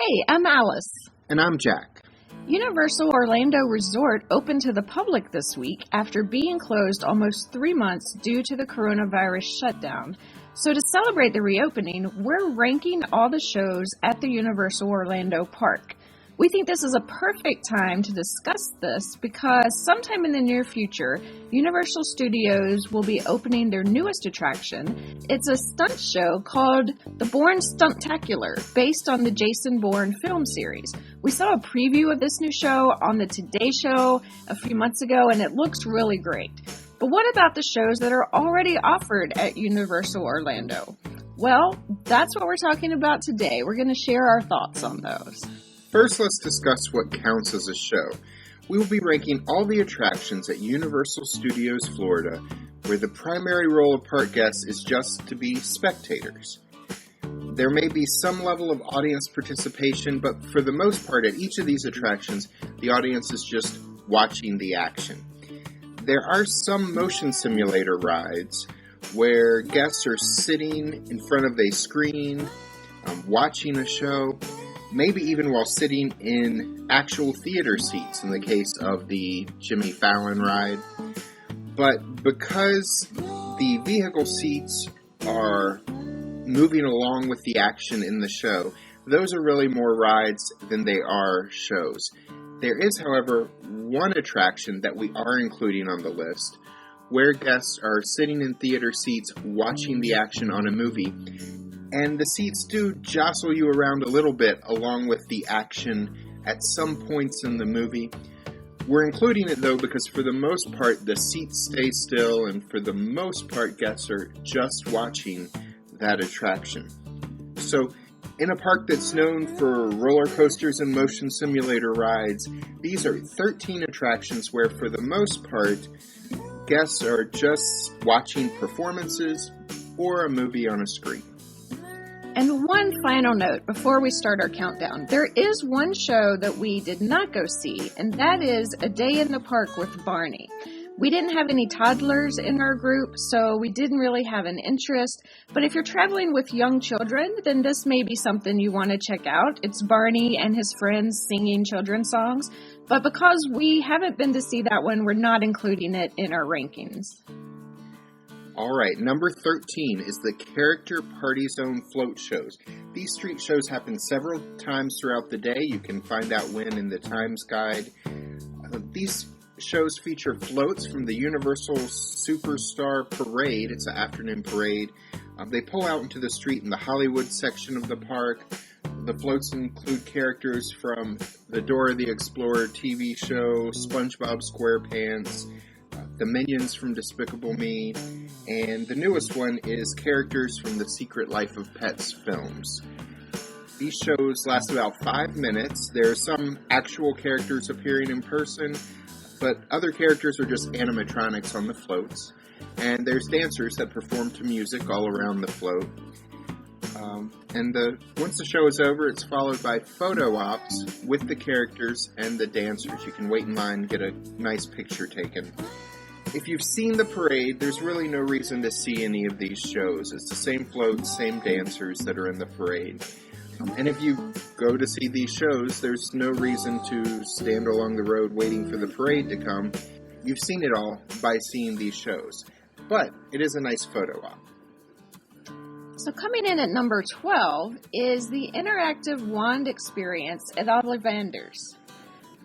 Hey, I'm Alice. And I'm Jack. Universal Orlando Resort opened to the public this week after being closed almost 3 months due to the coronavirus shutdown. So to celebrate the reopening, we're ranking all the shows at the Universal Orlando Park. We think this is a perfect time to discuss this because sometime in the near future, Universal Studios will be opening their newest attraction. It's a stunt show called the Bourne Stuntacular, based on the Jason Bourne film series. We saw a preview of this new show on the Today Show a few months ago, and it looks really great. But what about the shows that are already offered at Universal Orlando? Well, that's what we're talking about today. We're going to share our thoughts on those. First, let's discuss what counts as a show. We will be ranking all the attractions at Universal Studios Florida, where the primary role of park guests is just to be spectators. There may be some level of audience participation, but for the most part at each of these attractions, the audience is just watching the action. There are some motion simulator rides where guests are sitting in front of a screen, watching a show, maybe even while sitting in actual theater seats in the case of the Jimmy Fallon ride. But because the vehicle seats are moving along with the action in the show, those are really more rides than they are shows. There is, however, one attraction that we are including on the list where guests are sitting in theater seats watching the action on a movie. And the seats do jostle you around a little bit along with the action at some points in the movie. We're including it though because for the most part the seats stay still and for the most part guests are just watching that attraction. So in a park that's known for roller coasters and motion simulator rides, these are 13 attractions where for the most part guests are just watching performances or a movie on a screen. And one final note before we start our countdown. There is one show that we did not go see, and that is A Day in the Park with Barney. We didn't have any toddlers in our group, so we didn't really have an interest. But if you're traveling with young children, then this may be something you want to check out. It's Barney and his friends singing children's songs. But because we haven't been to see that one, we're not including it in our rankings. Alright, number 13 is the Character Party Zone float shows. These street shows happen several times throughout the day. You can find out when in the Times Guide. These shows feature floats from the Universal Superstar Parade. It's an afternoon parade. They pull out into the street in the Hollywood section of the park. The floats include characters from the Dora the Explorer TV show, SpongeBob SquarePants, the Minions from Despicable Me, and the newest one is characters from the Secret Life of Pets films. These shows last about 5 minutes. There are some actual characters appearing in person, but other characters are just animatronics on the floats. And there's dancers that perform to music all around the float. Once the show is over, it's followed by photo ops with the characters and the dancers. You can wait in line and get a nice picture taken. If you've seen the parade, there's really no reason to see any of these shows. It's the same floats, same dancers that are in the parade. And if you go to see these shows, there's no reason to stand along the road waiting for the parade to come. You've seen it all by seeing these shows. But it is a nice photo op. So coming in at number 12 is the interactive wand experience at Ollivanders.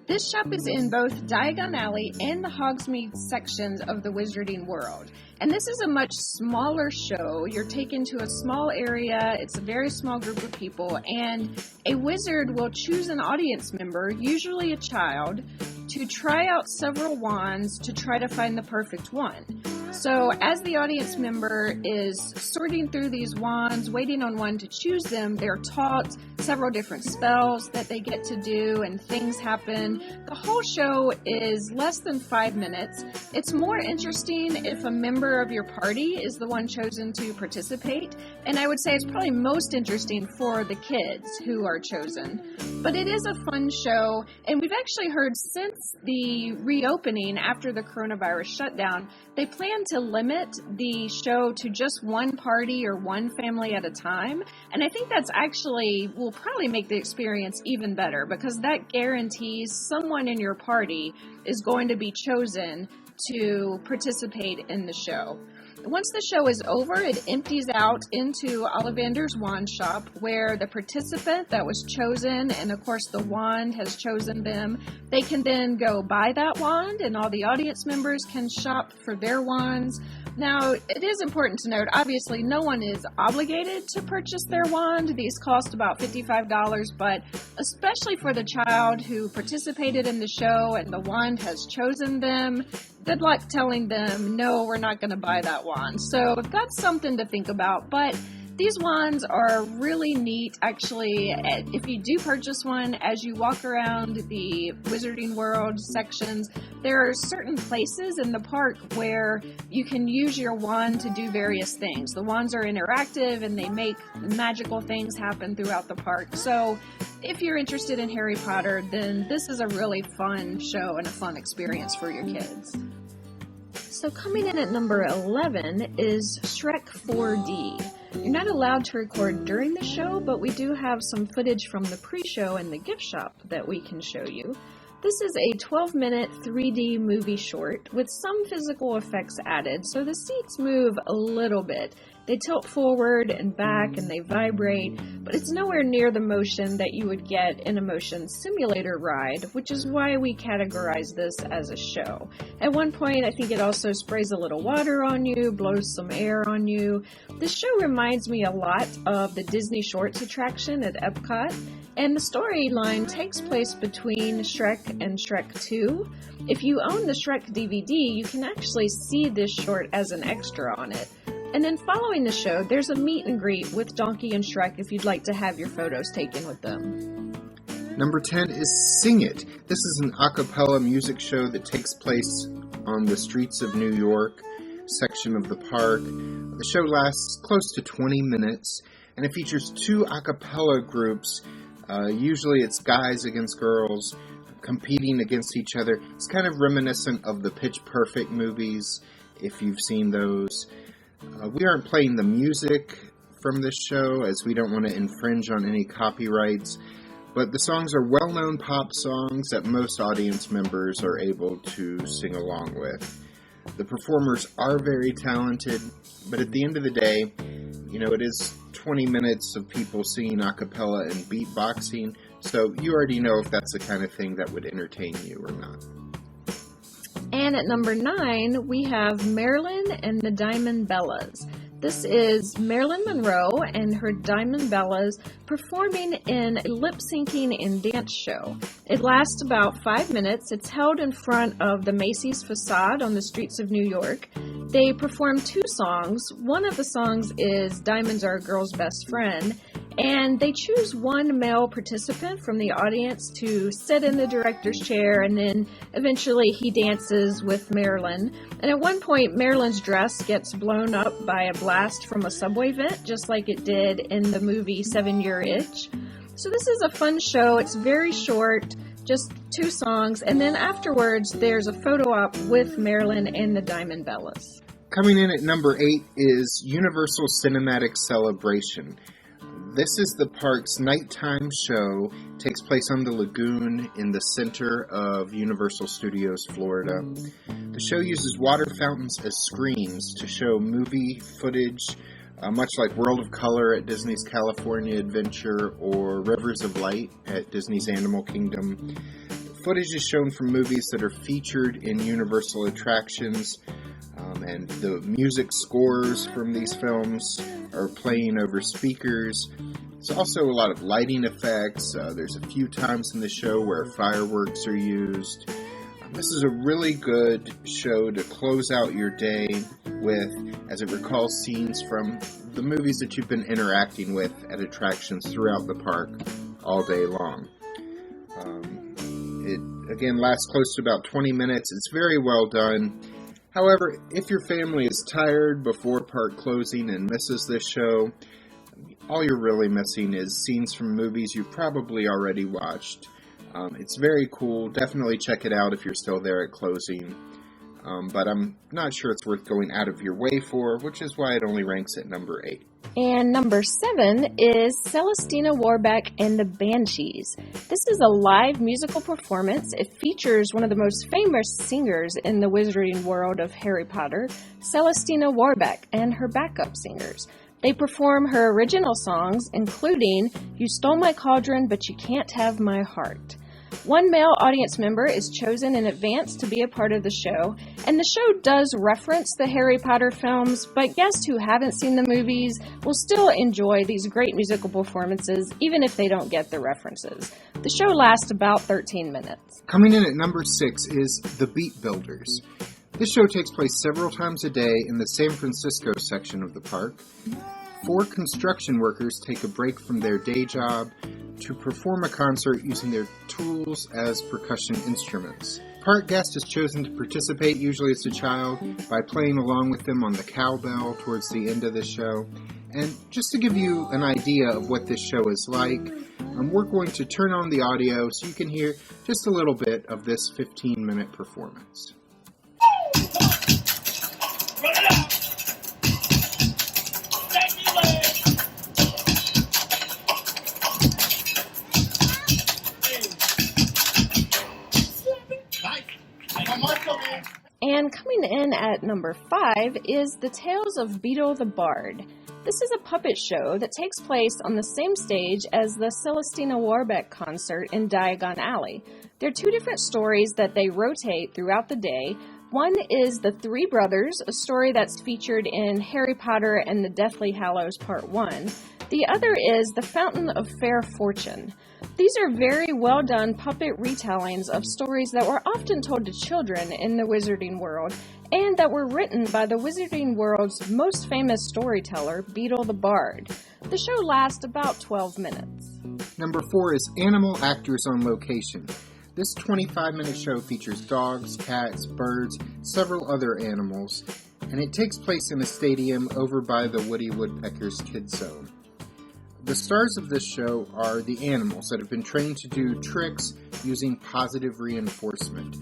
This shop is in both Diagon Alley and the Hogsmeade sections of the Wizarding World. And this is a much smaller show. You're taken to a small area, it's a very small group of people, and a wizard will choose an audience member, usually a child, to try out several wands to try to find the perfect one. So as the audience member is sorting through these wands, waiting on one to choose them, they're taught several different spells that they get to do and things happen. The whole show is less than 5 minutes. It's more interesting if a member of your party is the one chosen to participate, and I would say it's probably most interesting for the kids who are chosen. But it is a fun show, and we've actually heard since the reopening after the coronavirus shutdown, they plan plan to limit the show to just one party or one family at a time. And I think that's actually will probably make the experience even better, because that guarantees someone in your party is going to be chosen to participate in the show. Once the show is over, it empties out into Ollivander's wand shop, where the participant that was chosen, and of course the wand has chosen them, they can then go buy that wand, and all the audience members can shop for their wands. Now, it is important to note, obviously no one is obligated to purchase their wand. These cost about $55, but especially for the child who participated in the show and the wand has chosen them, good luck telling them, no, we're not going to buy that wand. So that's something to think about. But these wands are really neat, actually. If you do purchase one, as you walk around the Wizarding World sections, there are certain places in the park where you can use your wand to do various things. The wands are interactive and they make magical things happen throughout the park. So if you're interested in Harry Potter, then this is a really fun show and a fun experience for your kids. So coming in at number 11 is Shrek 4D. You're not allowed to record during the show, but we do have some footage from the pre-show and the gift shop that we can show you. This is a 12-minute 3D movie short with some physical effects added, so the seats move a little bit. They tilt forward and back and they vibrate, but it's nowhere near the motion that you would get in a motion simulator ride, which is why we categorize this as a show. At one point, I think it also sprays a little water on you, blows some air on you. This show reminds me a lot of the Disney Shorts attraction at Epcot, and the storyline takes place between Shrek and Shrek 2. If you own the Shrek DVD, you can actually see this short as an extra on it. And then following the show, there's a meet and greet with Donkey and Shrek if you'd like to have your photos taken with them. Number 10 is Sing It. This is an a cappella music show that takes place on the streets of New York section of the park. The show lasts close to 20 minutes, and it features two a cappella groups. Usually it's guys against girls competing against each other. It's kind of reminiscent of the Pitch Perfect movies, if you've seen those. We aren't playing the music from this show, as we don't want to infringe on any copyrights, but the songs are well-known pop songs that most audience members are able to sing along with. The performers are very talented, but at the end of the day, it is 20 minutes of people singing a cappella and beatboxing, so you already know if that's the kind of thing that would entertain you or not. And at number 9, we have Marilyn and the Diamond Bellas. This is Marilyn Monroe and her Diamond Bellas performing in a lip-syncing and dance show. It lasts about 5 minutes. It's held in front of the Macy's facade on the streets of New York. They perform 2 songs. One of the songs is Diamonds Are a Girl's Best Friend, and they choose one male participant from the audience to sit in the director's chair, and then eventually he dances with Marilyn. And at one point, Marilyn's dress gets blown up by a blast from a subway vent, just like it did in the movie 7 Year Itch. So this is a fun show. It's very short, just 2 songs, and then afterwards there's a photo op with Marilyn and the Diamond Bellas. Coming in at number 8 is Universal Cinematic Celebration. This is the park's nighttime show. It takes place on the lagoon in the center of Universal Studios, Florida. The show uses water fountains as screens to show movie footage, much like World of Color at Disney's California Adventure or Rivers of Light at Disney's Animal Kingdom. Footage is shown from movies that are featured in Universal attractions, and the music scores from these films are playing over speakers. There's also a lot of lighting effects. There's a few times in the show where fireworks are used. This is a really good show to close out your day with, as it recalls scenes from the movies that you've been interacting with at attractions throughout the park all day long. It, again, lasts close to about 20 minutes. It's very well done. However, if your family is tired before park closing and misses this show, all you're really missing is scenes from movies you've probably already watched. It's very cool. Definitely check it out if you're still there at closing. but I'm not sure it's worth going out of your way for, which is why it only ranks at number 8. And number 7 is Celestina, Warbeck, and the Banshees. This is a live musical performance. It features one of the most famous singers in the wizarding world of Harry Potter, Celestina Warbeck, and her backup singers. They perform her original songs, including You Stole My Cauldron, But You Can't Have My Heart. One male audience member is chosen in advance to be a part of the show, and the show does reference the Harry Potter films, but guests who haven't seen the movies will still enjoy these great musical performances, even if they don't get the references. The show lasts about 13 minutes. Coming in at number 6 is The Beat Builders. This show takes place several times a day in the San Francisco section of the park. 4 construction workers take a break from their day job to perform a concert using their tools as percussion instruments. Park guest is chosen to participate, usually as a child, by playing along with them on the cowbell towards the end of the show. And just to give you an idea of what this show is like, we're going to turn on the audio so you can hear just a little bit of this 15-minute performance. And coming in at number 5 is The Tales of Beedle the Bard. This is a puppet show that takes place on the same stage as the Celestina Warbeck concert in Diagon Alley. There are 2 different stories that they rotate throughout the day. One is The Three Brothers, a story that's featured in Harry Potter and the Deathly Hallows Part 1. The other is The Fountain of Fair Fortune. These are very well done puppet retellings of stories that were often told to children in the wizarding world, and that were written by the wizarding world's most famous storyteller, Beedle the Bard. The show lasts about 12 minutes. Number 4 is Animal Actors on Location. This 25-minute show features dogs, cats, birds, several other animals, and it takes place in a stadium over by the Woody Woodpecker's Kids Zone. The stars of this show are the animals that have been trained to do tricks using positive reinforcement.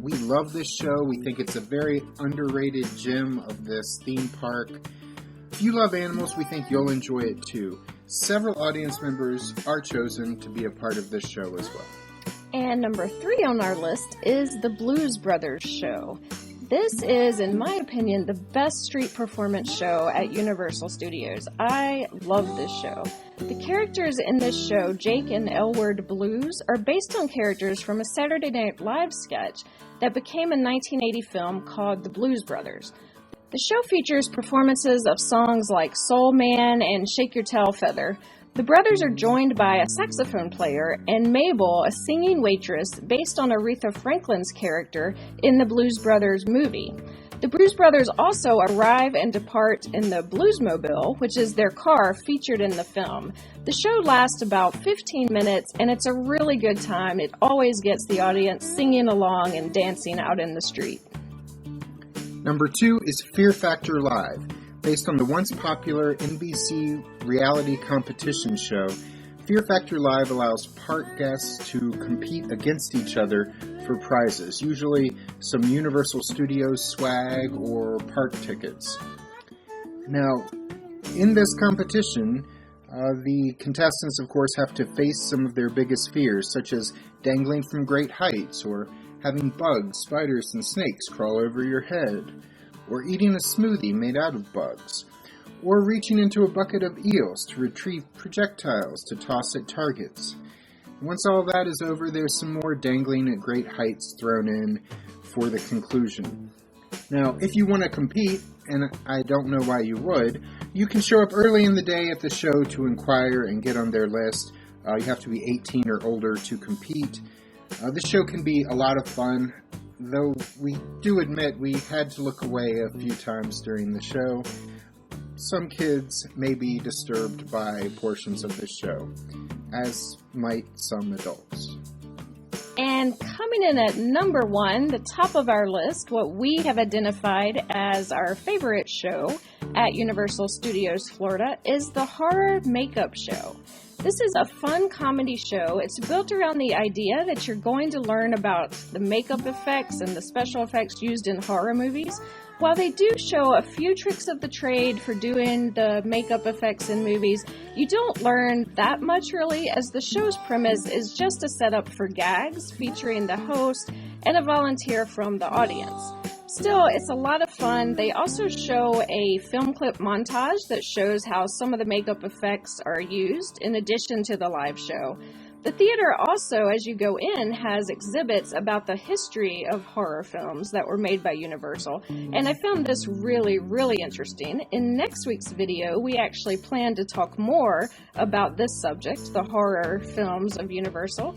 We love this show. We think it's a very underrated gem of this theme park. If you love animals, we think you'll enjoy it too. Several audience members are chosen to be a part of this show as well. And number 3 on our list is The Blues Brothers Show. This is, in my opinion, the best street performance show at Universal Studios. I love this show. The characters in this show, Jake and Elward Blues, are based on characters from a Saturday Night Live sketch that became a 1980 film called The Blues Brothers. The show features performances of songs like Soul Man and Shake Your Tail Feather. The brothers are joined by a saxophone player and Mabel, a singing waitress, based on Aretha Franklin's character in the Blues Brothers movie. The Blues Brothers also arrive and depart in the Bluesmobile, which is their car featured in the film. The show lasts about 15 minutes, and it's a really good time. It always gets the audience singing along and dancing out in the street. Number 2 is Fear Factor Live. Based on the once popular NBC reality competition show, Fear Factor Live allows park guests to compete against each other for prizes, usually some Universal Studios swag or park tickets. Now, in this competition, the contestants, of course, have to face some of their biggest fears, such as dangling from great heights, or having bugs, spiders, and snakes crawl over your head, or eating a smoothie made out of bugs, or reaching into a bucket of eels to retrieve projectiles to toss at targets. Once all that is over, there's some more dangling at great heights thrown in for the conclusion. Now, if you want to compete, and I don't know why you would, you can show up early in the day at the show to inquire and get on their list. You have to be 18 or older to compete. This show can be a lot of fun, though we do admit we had to look away a few times during the show. Some kids may be disturbed by portions of this show, as might some adults. And coming in at number 1, the top of our list, what we have identified as our favorite show at Universal Studios Florida is the Horror Makeup Show. This is a fun comedy show. It's built around the idea that you're going to learn about the makeup effects and the special effects used in horror movies. While they do show a few tricks of the trade for doing the makeup effects in movies, you don't learn that much really, as the show's premise is just a setup for gags featuring the host and a volunteer from the audience. Still, it's a lot of fun. They also show a film clip montage that shows how some of the makeup effects are used in addition to the live show. The theater also, as you go in, has exhibits about the history of horror films that were made by Universal, and I found this really, really interesting. In next week's video, we actually plan to talk more about this subject, the horror films of Universal.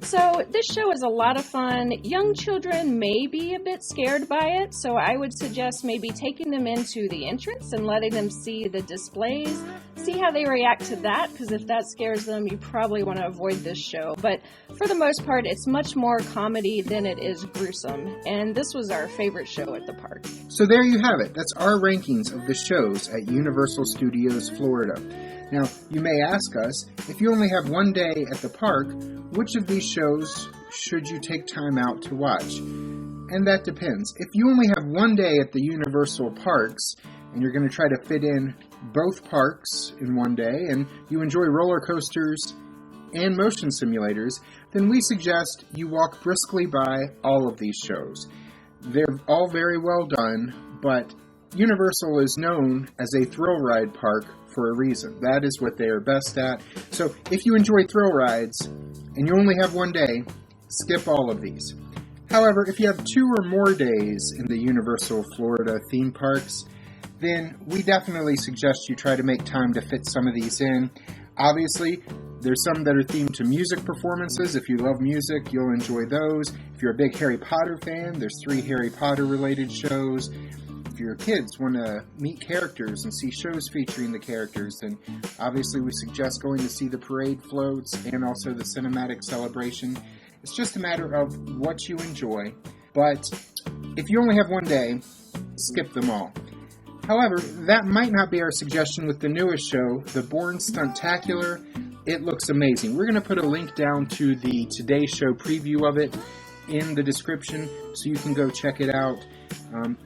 So this show is a lot of fun. Young children may be a bit scared by it, so I would suggest maybe taking them into the entrance and letting them see the displays, see how they react to that, because if that scares them, you probably want to avoid this show. But for the most part, it's much more comedy than it is gruesome, and this was our favorite show at the park. So there you have it. That's our rankings of the shows at Universal Studios Florida. Now, you may ask us, if you only have one day at the park, which of these shows should you take time out to watch? And that depends. If you only have one day at the Universal parks, and you're going to try to fit in both parks in one day, and you enjoy roller coasters and motion simulators, then we suggest you walk briskly by all of these shows. They're all very well done, but Universal is known as a thrill ride park for a reason. That is what they are best at. So if you enjoy thrill rides and you only have one day, skip all of these. However, if you have 2 or more days in the Universal Florida theme parks, then we definitely suggest you try to make time to fit some of these in. Obviously, there's some that are themed to music performances. If you love music, you'll enjoy those. If you're a big Harry Potter fan, there's 3 Harry Potter related shows. If your kids want to meet characters and see shows featuring the characters, then obviously we suggest going to see the parade floats and also the cinematic celebration. It's just a matter of what you enjoy, but if you only have one day, skip them all. However, that might not be our suggestion with the newest show, the Bourne Stuntacular. It looks amazing. We're going to put a link down to the Today Show preview of it in the description so you can go check it out.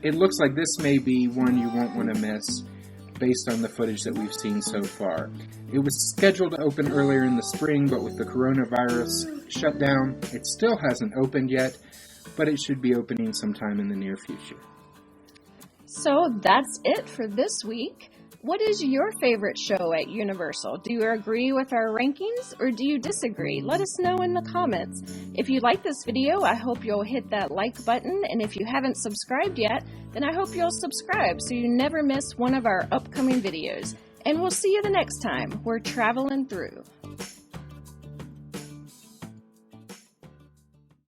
It looks like this may be one you won't want to miss based on the footage that we've seen so far. It was scheduled to open earlier in the spring, but with the coronavirus shutdown, it still hasn't opened yet, but it should be opening sometime in the near future. So that's it for this week. What is your favorite show at Universal? Do you agree with our rankings or do you disagree? Let us know in the comments. If you like this video, I hope you'll hit that like button, and if you haven't subscribed yet, then I hope you'll subscribe so you never miss one of our upcoming videos. And we'll see you the next time we're traveling through.